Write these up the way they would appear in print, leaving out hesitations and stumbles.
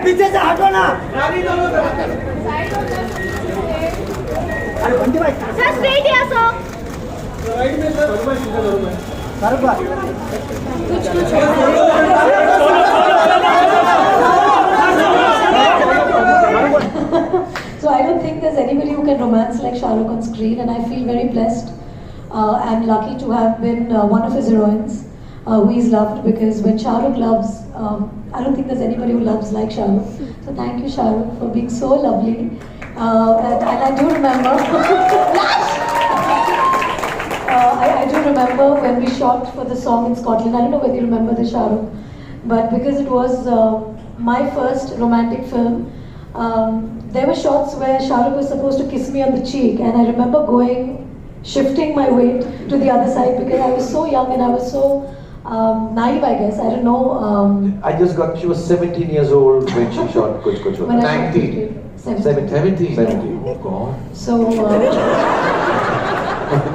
पीछे से हटो ना। सर स्ट्रेट या सो बराबर कुछ कुछ So I don't think there's anybody who can romance like Shah Rukh on screen, and I feel very blessed and lucky to have been one of his heroines who is loved, because when Shah Rukh loves, I don't think there's anybody who loves like Shah Rukh. So thank you, Shah Rukh, for being so lovely. And I do remember, I do remember when we shot for the song in Scotland. I don't know whether you remember the Shah Rukh, but because it was my first romantic film, there were shots where Shah Rukh was supposed to kiss me on the cheek, and I remember shifting my weight to the other side because I was so young and I was so naive, I guess. I don't know. She was 17 years old when she shot Kuch Kuch Hota. 19. 17. Oh God. So, I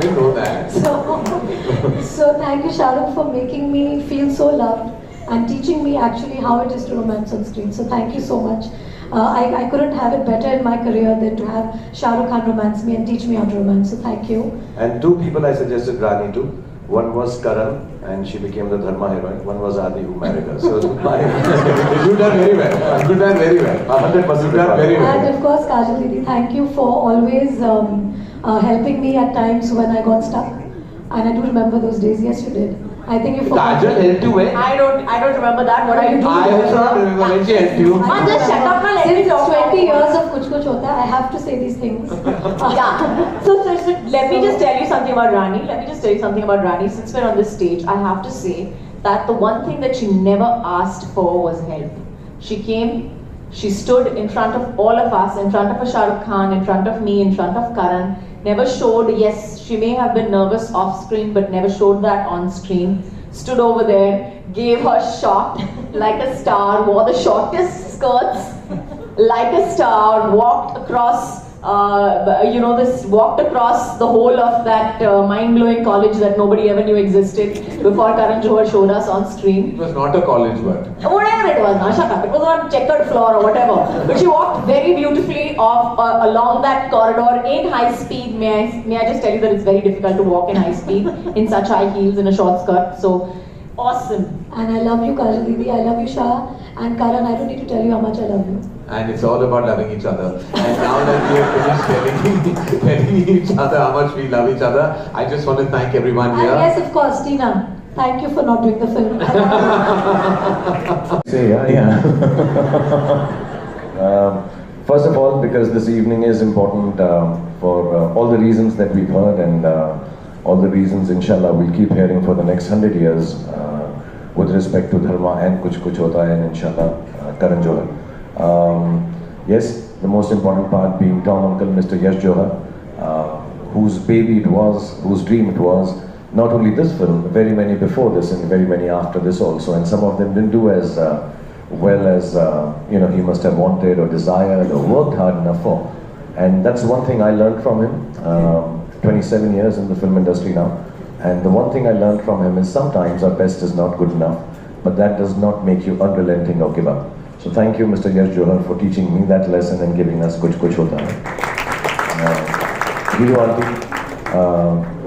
didn't know that. so thank you, Shah Rukh, for making me feel so loved and teaching me actually how it is to romance on screen. So thank you so much. I couldn't have it better in my career than to have Shah Rukh Khan romance me and teach me how to romance. So thank you. And two people I suggested Rani to. One was Karan, and she became the Dharma heroine. One was Adi, who married her. So you done very well. You done very well. 100% done very well. And of course, Kajol Didi, thank you for always helping me at times when I got stuck. And I do remember those days. Yes, you did. I think you forgot. Kajol helped you when? I don't remember that. What are you doing? I also don't remember when she helped you. Just shut up and let me Since talk. 20 years of Kuch Kuch Hota, I have to say these things. Yeah. So let me just tell you something about Rani. Since we're on this stage, I have to say that the one thing that she never asked for was help. She came, she stood in front of all of us, in front of Shah Rukh Khan, in front of me, in front of Karan. Never showed, yes, she may have been nervous off screen, but never showed that on screen. Stood over there, gave her shot like a star, wore the shortest skirts like a star, walked across, walked across the whole of that mind-blowing college that nobody ever knew existed before Karan Johar showed us on screen. It was not a college, but Whatever it was, shut up. It was on checkered floor or whatever. But she walked very beautifully along that corridor in high speed. May I just tell you that it's very difficult to walk in high speed in such high heels in a short skirt. So awesome. And I love you, Kajol Didi. I love you, Shah. And Karan, I don't need to tell you how much I love you. and it's all about loving each other. And now that we have finished telling each other how much we love each other, I just want to thank everyone here. And yes, of course, Tina. Thank you for not doing the film. First of all, because this evening is important for all the reasons that we've heard and all the reasons, inshallah, we'll keep hearing for the next 100 years with respect to Dharma and Kuch Kuch Hota and inshallah Karan Johar. Yes, the most important part being Tom Uncle, Mr. Yash Johar, whose baby it was, whose dream it was. Not only this film, very many before this and very many after this also, and some of them didn't do as well as he must have wanted or desired or worked hard enough for. And that's one thing I learned from him. 27 years in the film industry now, and the one thing I learned from him is sometimes our best is not good enough, but that does not make you unrelenting or give up. So thank you, Mr. Yash Johar, for teaching me that lesson and giving us Kuch Kuch Hota. Hero Auntie,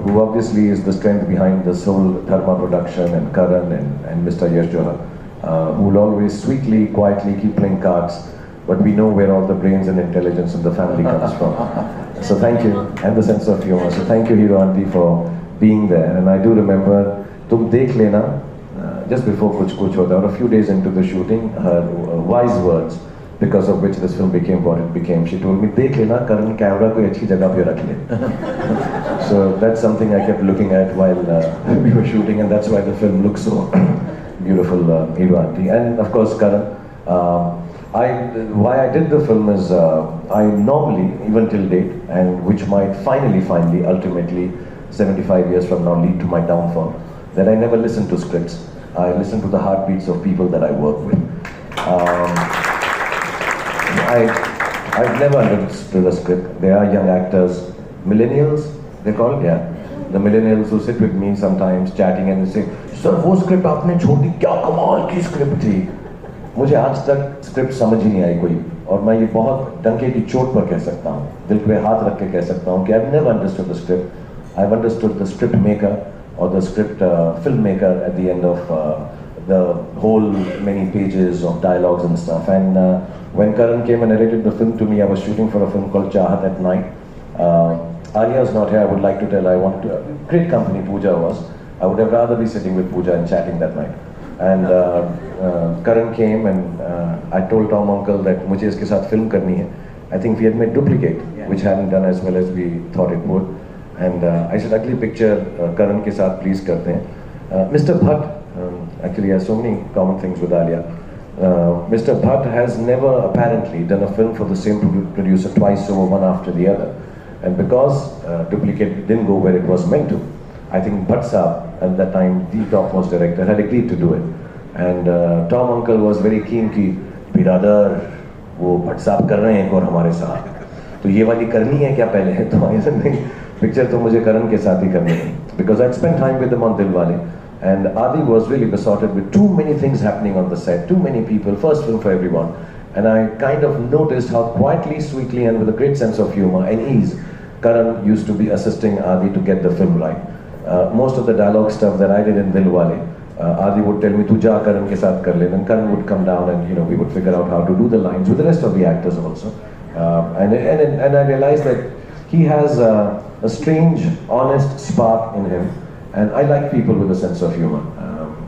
who obviously is the strength behind this whole Dharma production, and Karan and Mr. Yash Johar, who will always sweetly, quietly keep playing cards, but we know where all the brains and intelligence in the family comes from. So thank you, and the sense of humor. So thank you, Hero Auntie, for being there. And I do remember, tum dekh lena, just before Kuch Kuch Hota, or a few days into the shooting, her wise words, because of which this film became what it became. She told me, dekh lena, Karan camera koi achhi jagah pe rakh le. So that's something I kept looking at while we were shooting, and that's why the film looks so beautiful, Hero Auntie. And of course, Karan. Why I did the film is, I normally, even till date, and which might finally, ultimately, 75 years from now lead to my downfall, that I never listen to scripts. I listen to the heartbeats of people that I work with. I've never understood a script. There are young actors, millennials, they're called, yeah. The millennials who sit with me sometimes chatting and they say, "Sir, वो script आपने छोड़ दी, क्या कमाल की script थी." मुझे आज तक स्क्रिप्ट समझ ही नहीं आई कोई, और मैं ये बहुत डंके की चोट पर कह सकता हूँ, दिल पे हाथ रख के कह सकता हूँ कि I've never understood the script. I've understood the script maker or the script filmmaker at the end of the whole many pages of dialogues and stuff. And when Karan came and narrated the film to me, I was shooting for a film called Chahat at Night. Arya's not here. I would like to tell I wanted to, great company Pooja was. I would have rather be sitting with Pooja and chatting that night. And Karan came and I told Tom Uncle that मुझे इसके साथ film करनी है. I think we had made Duplicate, which hadn't done as well as we thought it would. And I said, अगली picture Karan के साथ please करते हैं. Mr. Bhatt, actually has so many common things with Alia. Mr. Bhatt has never apparently done a film for the same producer twice over, one after the other. And because Duplicate didn't go where it was meant to, I think Bhatt Saab, at that time the topmost director, had agreed to do it. And Tom Uncle was very keen कि बिरादर वो Bhatt Saab कर रहे हैं एक और हमारे साथ, तो ये वाली करनी है क्या पहले है? तो I said नहीं, पिक्चर तो मुझे करण के साथ ही करनी है, because I'd spent time with him on Dilwale. And Adi was really besotted with too many things happening on the set, too many people, first film for everyone. And I kind of noticed how quietly, sweetly, and with a great sense of humor and ease, Karan used to be assisting Adi to get the film right. Most of the dialogue stuff that I did in Dilwale, Adi would tell me, "Tu ja Karan ke saath kar le," and Karan would come down and we would figure out how to do the lines with the rest of the actors also. And I realized that he has a strange, honest spark in him, and I like people with a sense of humor.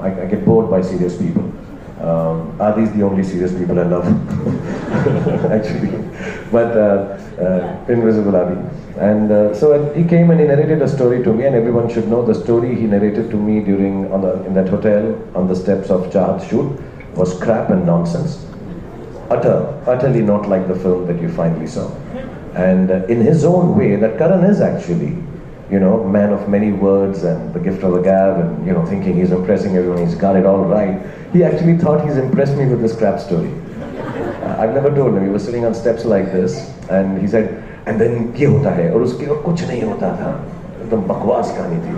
I get bored by serious people. Adi is the only serious people I love, actually. But Invisible Adi. And so he came and he narrated a story to me, and everyone should know the story he narrated to me in that hotel on the steps of Chahat shoot was crap and nonsense. Utterly not like the film that you finally saw. And in his own way, that Karan is actually, man of many words and the gift of the gab, and thinking he's impressing everyone, he's got it all right. He actually thought he's impressed me with this crap story. I've never told him. He was sitting on steps like this, and he said, "And then ये होता है और उसके और कुछ नहीं होता था, एकदम बकवास कहानी थी."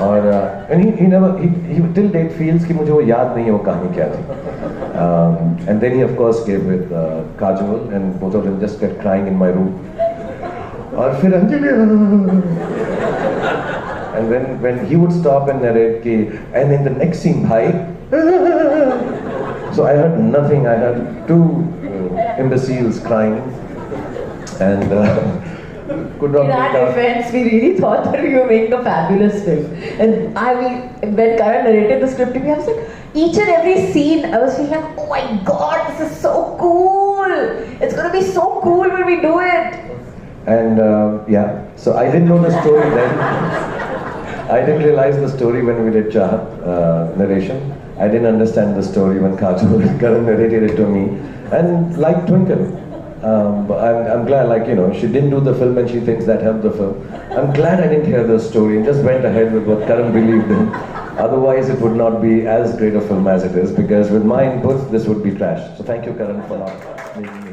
और and he till date feels कि मुझे वो याद नहीं है वो कहानी क्या थी. And then he of course gave with Kajol, and both of them just kept crying in my room. और फिर Anjali, and when he would stop and narrate कि, "And in the next scene भाई," so I heard nothing. I heard two imbeciles crying. And could not in our defense, we really thought that we were making a fabulous film. And when Karan narrated the script to me, I was like, each and every scene, I was feeling like, "Oh my God, this is so cool! It's going to be so cool when we do it." And so I didn't know the story then. I didn't realize the story when we did Chahat narration. I didn't understand the story when Kajol and Karan narrated it to me. And like Twinkle, but I'm glad, like, you know, she didn't do the film and she thinks that helped the film. I'm glad I didn't hear the story and just went ahead with what Karan believed in. Otherwise, it would not be as great a film as it is, because with my inputs, this would be trash. So thank you, Karan, for not making